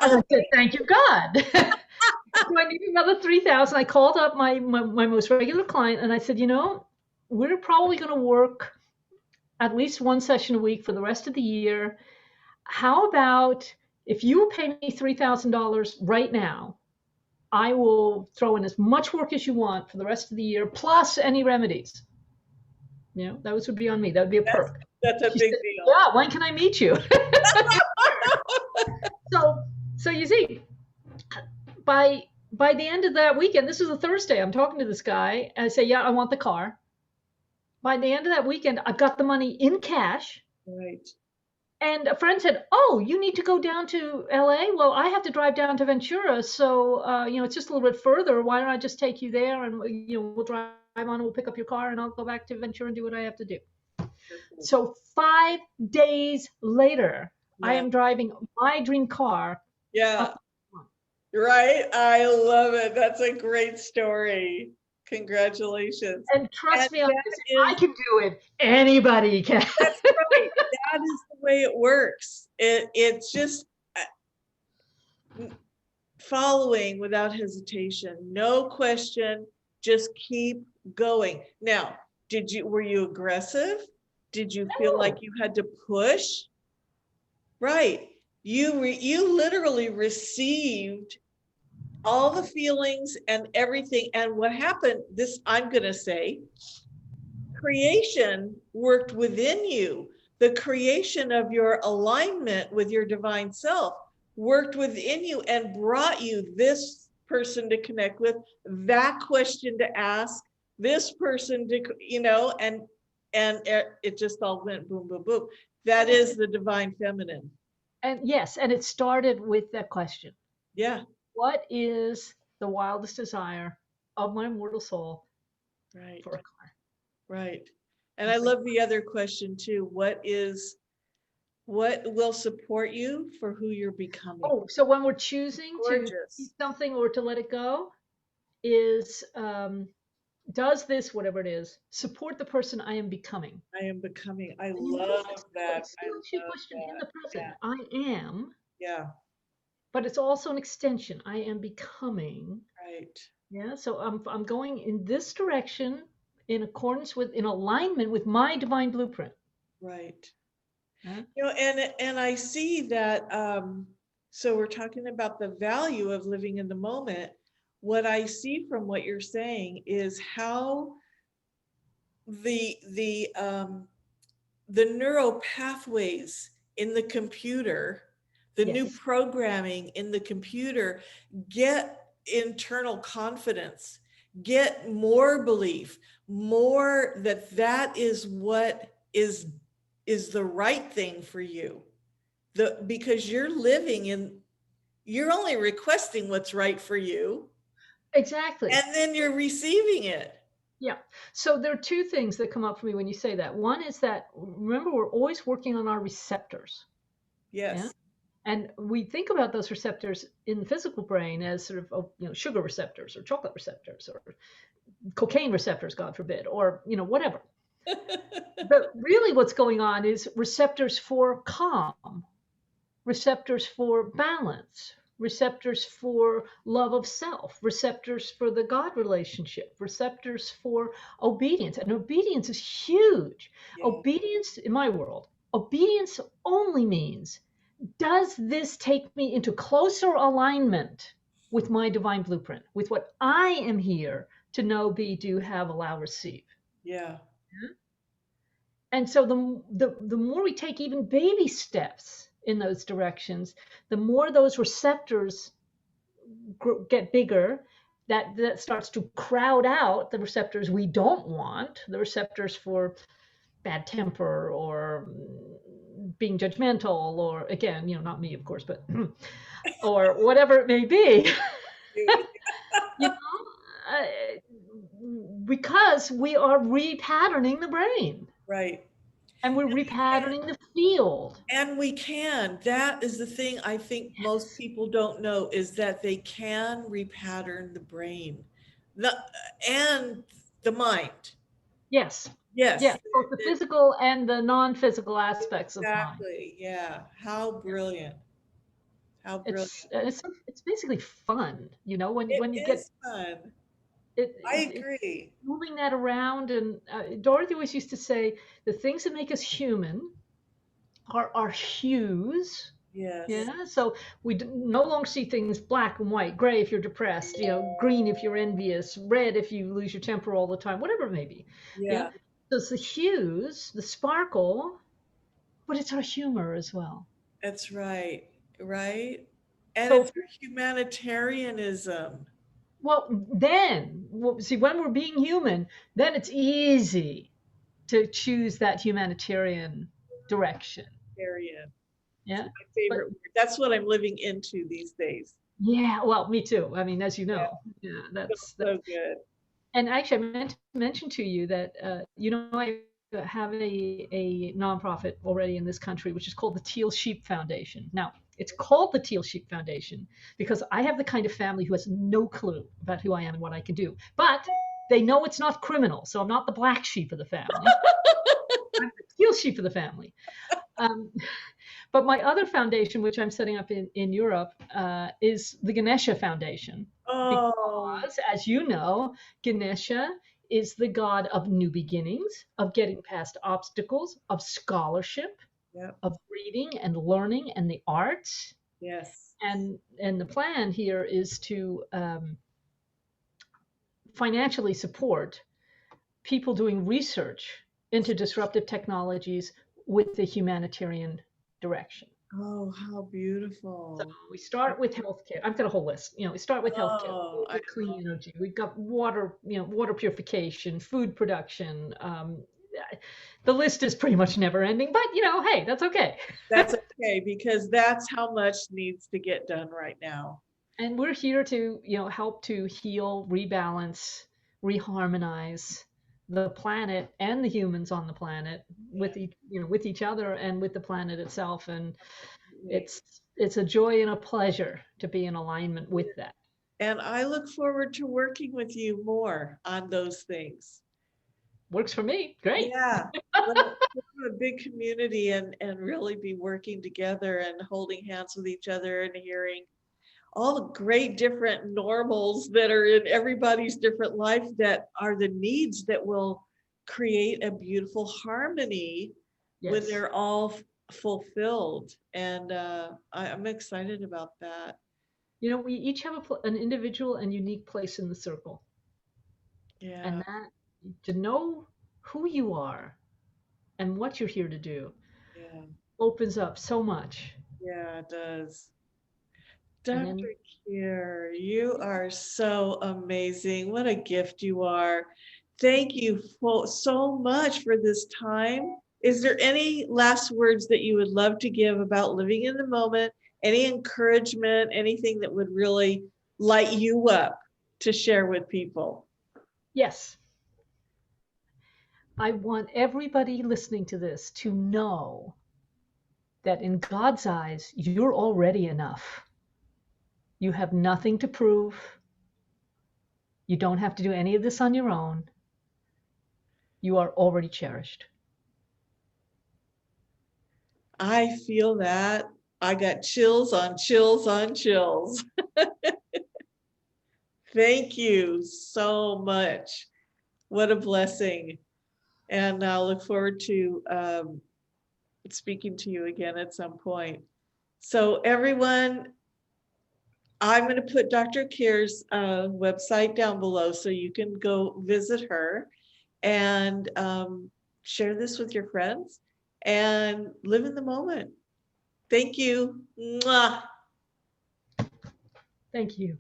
And I said, thank you, God. So I needed another 3,000. I called up my most regular client and I said, we're probably going to work at least one session a week for the rest of the year. How about if you pay me $3,000 right now, I will throw in as much work as you want for the rest of the year, plus any remedies. Those would be on me. That would be a That's perk. that's a She big said, deal. yeah, when can I meet you? so, so you see, by by the end of that weekend, this is a Thursday. I'm talking to this guy, and I say, yeah, I want the car. By the end of that weekend, I've got the money in cash. Right. And a friend said, "Oh, you need to go down to LA? Well, I have to drive down to Ventura, so it's just a little bit further. Why don't I just take you there, and we'll drive on, we'll pick up your car, and I'll go back to Ventura and do what I have to do." Perfect. So 5 days later, I Yeah. am driving my dream car Yeah. up. Right. I love it. That's a great story. Congratulations. And And trust me on that this, if I is, can do it, anybody can. that's right. That is the way it works. It's just following without hesitation, no question, just keep going. Now, were you aggressive? Did you feel like No. you had to push? Right. You literally received all the feelings and everything. And what happened, this I'm going to say, creation worked within you. The creation of your alignment with your divine self worked within you and brought you this person to connect with, that question to ask, this person to, and it just all went boom, boom, boom. That is the divine feminine. And yes, and it started with that question. Yeah. What is the wildest desire of my mortal soul Right. for a car? Right. And I love the other question too. What will support you for who you're becoming? Oh, so when we're choosing to keep Gorgeous. something or to let it go, is does this, whatever it is, support the person I am becoming? I am becoming. I And notice love it that. I still asks you a love question in that. the present. Yeah. I am, Yeah. but it's also an extension. I am becoming. Right. Yeah. So I'm going in this direction in accordance with, in alignment with my divine blueprint. Right. Yeah. And I see that so we're talking about the value of living in the moment. What I see from what you're saying is how the neural pathways in the computer, the new Yes. programming in the computer, get internal confidence, get more belief, more that is what is the right thing for you. Because you're only requesting what's right for you, Exactly. and then you're receiving it. Yeah. So there are two things that come up for me when you say that. One is that, remember, we're always working on our receptors. Yeah. Yes. And we think about those receptors in the physical brain as sort of, sugar receptors or chocolate receptors or cocaine receptors, God forbid, or, whatever. But really what's going on is receptors for calm, receptors for balance, receptors for love of self, receptors for the God relationship, receptors for obedience. And obedience is huge. Yeah. Obedience, in my world, obedience only means, does this take me into closer alignment with my divine blueprint, with what I am here to know, be, do, have, allow, receive? Yeah. And so the more we take even baby steps in those directions, the more those receptors get bigger. That starts to crowd out the receptors we don't want, the receptors for bad temper or being judgmental, or again, not me, of course, but or whatever it may be. you know, because we are repatterning the brain. Right. And we're repatterning the field. And we can. That is the thing I think most Yes. people don't know, is that they can repattern the brain, the, and the mind. Yes. Yes, Yes. Both the physical and the non-physical aspects of mind. exactly. Yeah. How brilliant. How It's brilliant. it's basically fun, It when you get is fun. I it agree. moving that around. And Dorothy always used to say the things that make us human are our hues. Yes. Yeah, so we no longer see things black and white, gray if you're depressed, green if you're envious, red if you lose your temper all the time, whatever it may be. Yeah, Yeah, so it's the hues, the sparkle, but it's our humor as well. that's right. Right. And So, it's our humanitarianism. see, when we're being human, then it's easy to choose that humanitarian direction. Humanitarian. It's Yeah, my but favorite word. That's what I'm living into these days. yeah, well, me too. I mean, as you Yeah, know, yeah, so, that's. so good. And actually, I meant to mention to you that I have a nonprofit already in this country, which is called the Teal Sheep Foundation. Now, it's called the Teal Sheep Foundation because I have the kind of family who has no clue about who I am and what I can do, but they know it's not criminal, so I'm not the black sheep of the family. I'm the teal sheep of the family. Um, but my other foundation, which I'm setting up in Europe, is the Ganesha Foundation. Oh, Because, as you know, Ganesha is the god of new beginnings, of getting past obstacles, of scholarship, yep. of reading and learning and the arts. Yes. And the plan here is to financially support people doing research into disruptive technologies with the humanitarian direction. Oh, how So beautiful. we start with healthcare. I've got a whole list. We start with healthcare, Oh, I with clean love energy. We've got water, water purification, food production. The list is pretty much never ending, but hey, that's okay. that's okay, because that's how much needs to get done right now. And we're here to, help to heal, rebalance, reharmonize the planet and the humans on the planet Yeah, with each other and with the planet itself. And absolutely. it's a joy and a pleasure to be in alignment with that. And I look forward to working with you more on those things. Works for me. Great. Yeah. Well, we're a big community, and really be working together and holding hands with each other and hearing all the great different normals that are in everybody's different life, that are the needs that will create a beautiful harmony when Yes. they're all fulfilled. And I'm excited about that. We each have an individual and unique place in the circle. And Yeah, that to know who you are and what you're here to do yeah, opens up so much. yeah, it does. And then, Dr. Kyre, you are so amazing. What a gift you are. Thank you so much for this time. Is there any last words that you would love to give about living in the moment? Any encouragement, anything that would really light you up to share with people? yes, I want everybody listening to this to know that in God's eyes, you're already enough. You have nothing to prove. You don't have to do any of this on your own. You are already cherished. I feel that. I got chills on chills on chills. Thank you so much. What a blessing. And I'll look forward to speaking to you again at some point. So everyone, I'm going to put Dr. Kyre's website down below so you can go visit her, and share this with your friends and live in the moment. Thank you. Mwah. Thank you.